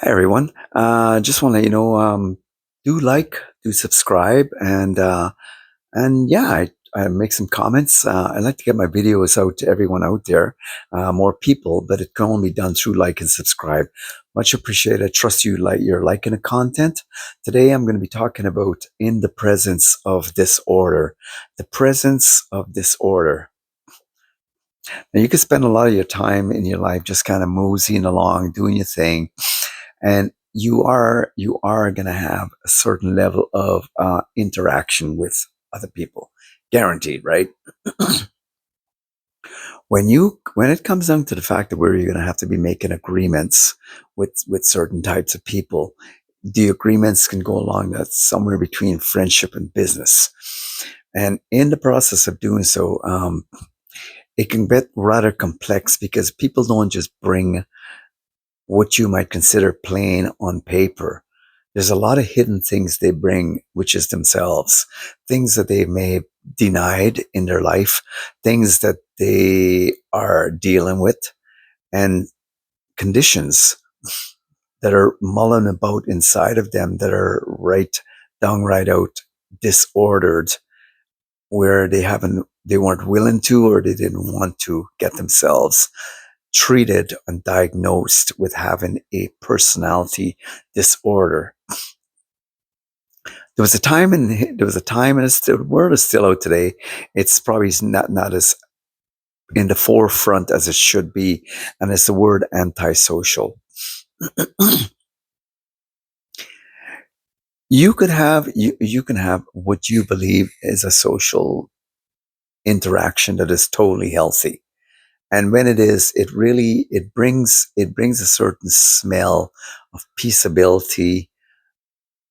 Hi everyone. Just want to let you know, do like, do subscribe, and yeah, I make some comments. I like to get my videos out to everyone out there, more people, but it can only be done through like and subscribe. Much appreciated. I trust you're liking the content. Today I'm going to be talking about in the presence of disorder. The presence of disorder. Now you can spend a lot of your time in your life just kind of moseying along, doing your thing, and you are going to have a certain level of interaction with other people, guaranteed, right? When it comes down to the fact that where you're going to have to be making agreements with certain types of people, the agreements can go along that somewhere between friendship and business, and in the process of doing so, it can get rather complex because people don't just bring what you might consider plain on paper. There's a lot of hidden things they bring, which is themselves, things that they may have denied in their life, things that they are dealing with, and conditions that are mulling about inside of them that are right out disordered, where they weren't willing to, or they didn't want to get themselves treated and diagnosed with having a personality disorder. There was a time, and the word is still out today. It's probably not as in the forefront as it should be, and it's the word antisocial. You can have what you believe is a social interaction that is totally healthy, and when it is, it brings a certain smell of peaceability,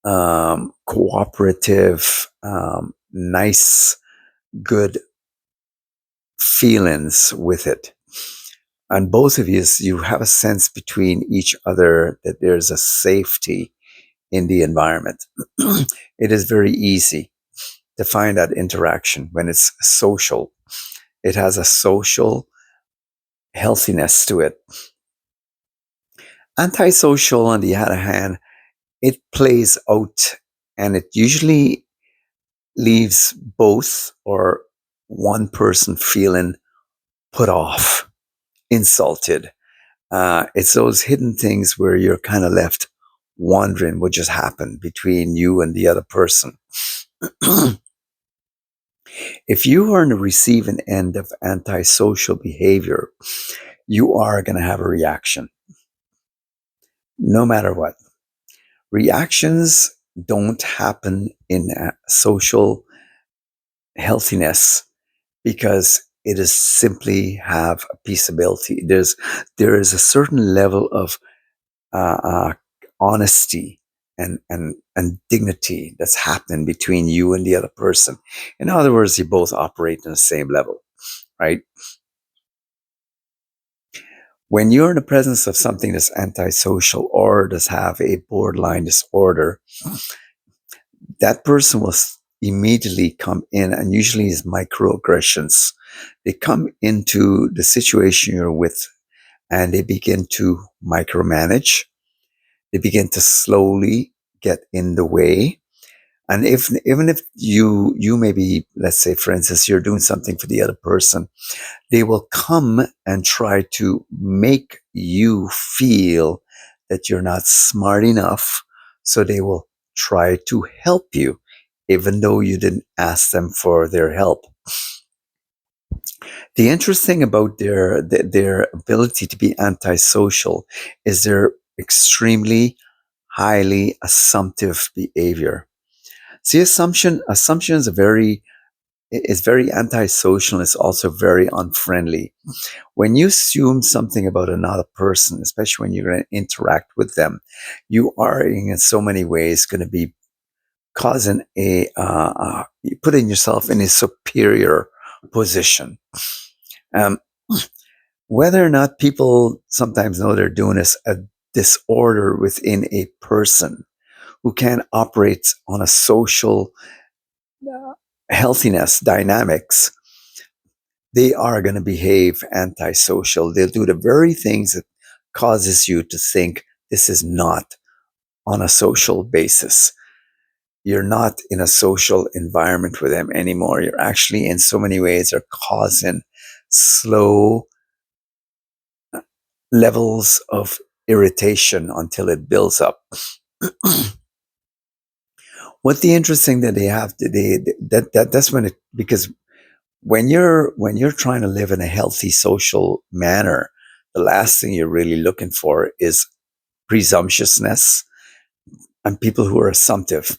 cooperative, nice, good feelings with it. And both of you have a sense between each other that there's a safety in the environment. It is very easy to find that interaction when it's social. It has a social healthiness to it. Antisocial, on the other hand, it plays out, and it usually leaves both or one person feeling put off, insulted. It's those hidden things where you're kind of left wondering what just happened between you and the other person. If you are on the receiving end of antisocial behavior, you are going to have a reaction, no matter what. Reactions don't happen in social healthiness because it is simply have a peaceability. There is a certain level of uh, uh, honesty and dignity that's happening between you and the other person. In other words, you both operate on the same level, right? When you're in the presence of something that's antisocial or does have a borderline disorder, that person will immediately come in, and usually is microaggressions. They come into the situation you're with and they begin to micromanage. They begin to slowly get in the way. And even if you maybe, let's say for instance, you're doing something for the other person, they will come and try to make you feel that you're not smart enough. So they will try to help you, even though you didn't ask them for their help. The interesting about their ability to be antisocial is their extremely highly assumptive behavior. See, assumption is very antisocial. It's also very unfriendly. When you assume something about another person, especially when you're going to interact with them, you are in so many ways going to be causing putting yourself in a superior position. Um, whether or not people sometimes know they're doing this, a disorder within a person who can operate on a social healthiness dynamics, they are going to behave antisocial. They'll do the very things that causes you to think this is not on a social basis. You're not in a social environment with them anymore. You're actually, in so many ways, are causing slow levels of irritation until it builds up. What the interesting that they have today, that's when it, because when you're trying to live in a healthy social manner, the last thing you're really looking for is presumptuousness and people who are assumptive,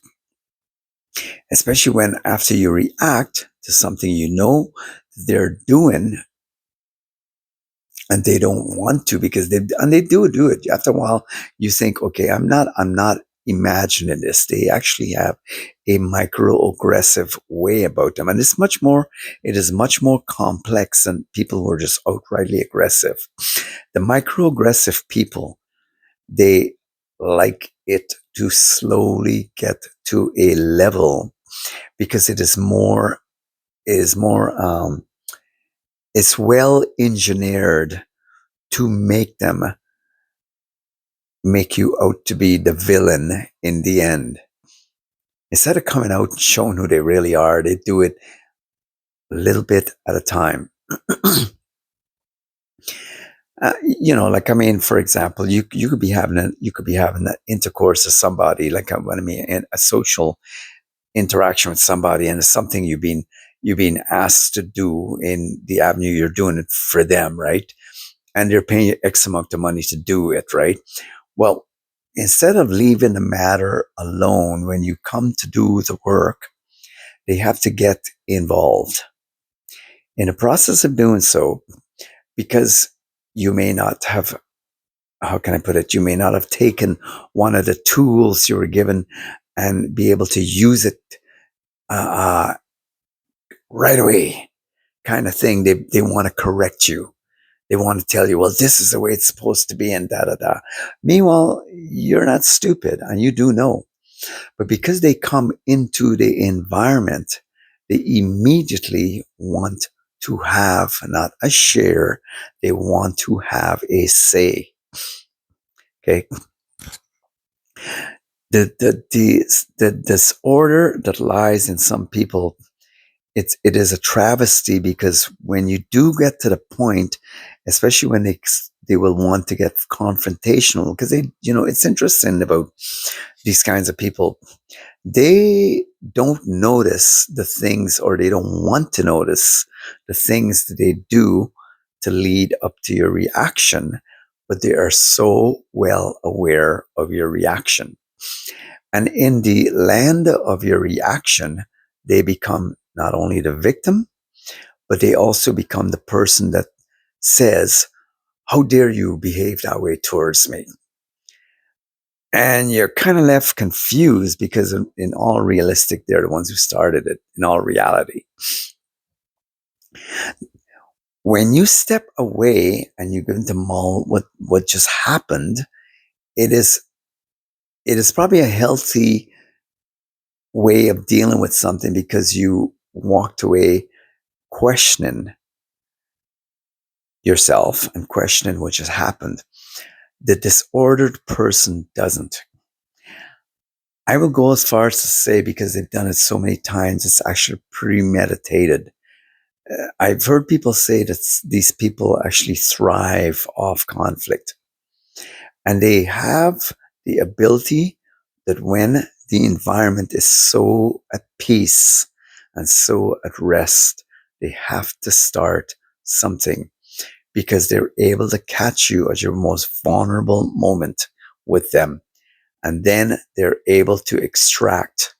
especially when after you react to something you know they're doing and they don't want to, because they do it. After a while, you think, okay, I'm not imagining this. They actually have a microaggressive way about them, and it is much more complex than people who are just outrightly aggressive. The microaggressive people, they like it to slowly get to a level, because it is more it's well engineered to make you out to be the villain in the end. Instead of coming out and showing who they really are, they do it a little bit at a time. Like, I mean, for example, you could be having an intercourse with somebody, like, what I mean, in a social interaction with somebody, and it's something you've been asked to do in the avenue you're doing it for them, right? And they're paying you X amount of money to do it, right? Well, instead of leaving the matter alone, when you come to do the work, they have to get involved. In the process of doing so, because you may not have, how can I put it? You may not have taken one of the tools you were given and be able to use it uh, right away, kind of thing. They want to correct you. They want to tell you, well, this is the way it's supposed to be, and da da da. Meanwhile, you're not stupid and you do know. But because they come into the environment, they immediately want to have not a share, they want to have a say. Okay. The disorder that lies in some people, it is a travesty, because when you do get to the point, especially when they will want to get confrontational, because it's interesting about these kinds of people. They don't notice the things, or they don't want to notice the things that they do to lead up to your reaction, but they are so well aware of your reaction. And in the land of your reaction, they become not only the victim, but they also become the person that says, how dare you behave that way towards me? And you're kind of left confused, because in all realistic, they're the ones who started it. In all reality, when you step away and you begin to mull what just happened, it is it is probably a healthy way of dealing with something, because you walked away questioning yourself and questioning what just happened. The disordered person doesn't. I will go as far as to say, because they've done it so many times, it's actually premeditated. I've heard people say that these people actually thrive off conflict, and they have the ability that when the environment is so at peace and so at rest, they have to start something, because they're able to catch you at your most vulnerable moment with them. And then they're able to extract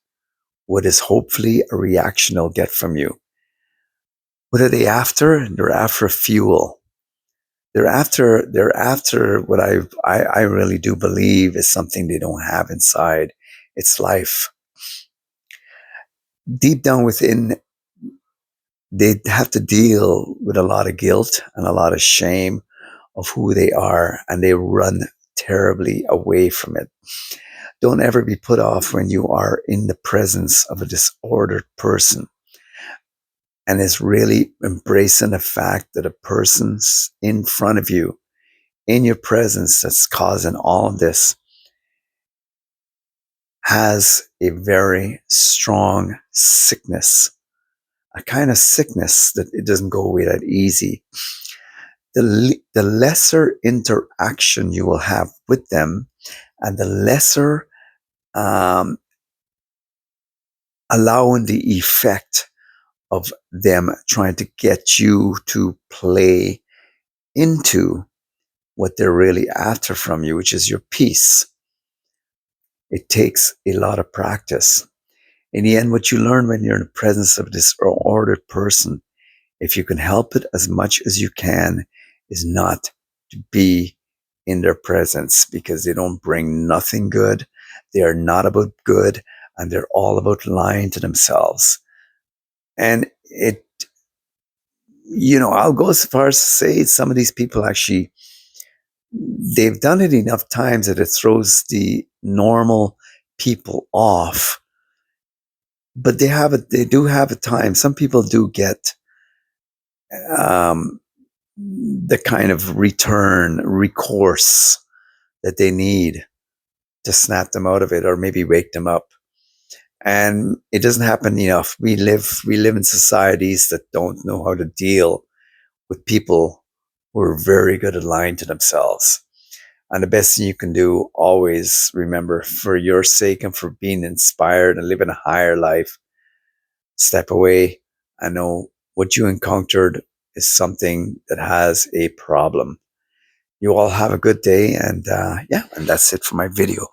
what is hopefully a reaction they'll get from you. What are they after? They're after fuel. They're after what I really do believe is something they don't have inside. It's life. Deep down within, they have to deal with a lot of guilt and a lot of shame of who they are, and they run terribly away from it. Don't ever be put off when you are in the presence of a disordered person and is really embracing the fact that a person's in front of you in your presence that's causing all of this has a very strong sickness, a kind of sickness that it doesn't go away that easy. The lesser interaction you will have with them, and the lesser um, allowing the effect of them trying to get you to play into what they're really after from you, which is your peace. It takes a lot of practice. In the end, what you learn when you're in the presence of this ordered person, if you can help it as much as you can, is not to be in their presence, because they don't bring nothing good. They are not about good, and they're all about lying to themselves. And I'll go as far as to say some of these people actually, they've done it enough times that it throws the normal people off. But they do have a time. Some people do get um, the kind of recourse that they need to snap them out of it, or maybe wake them up. And it doesn't happen enough. We live in societies that don't know how to deal with people who are very good at lying to themselves. And the best thing you can do, always remember, for your sake and for being inspired and living a higher life, step away. I know what you encountered is something that has a problem. You all have a good day, and and that's it for my video.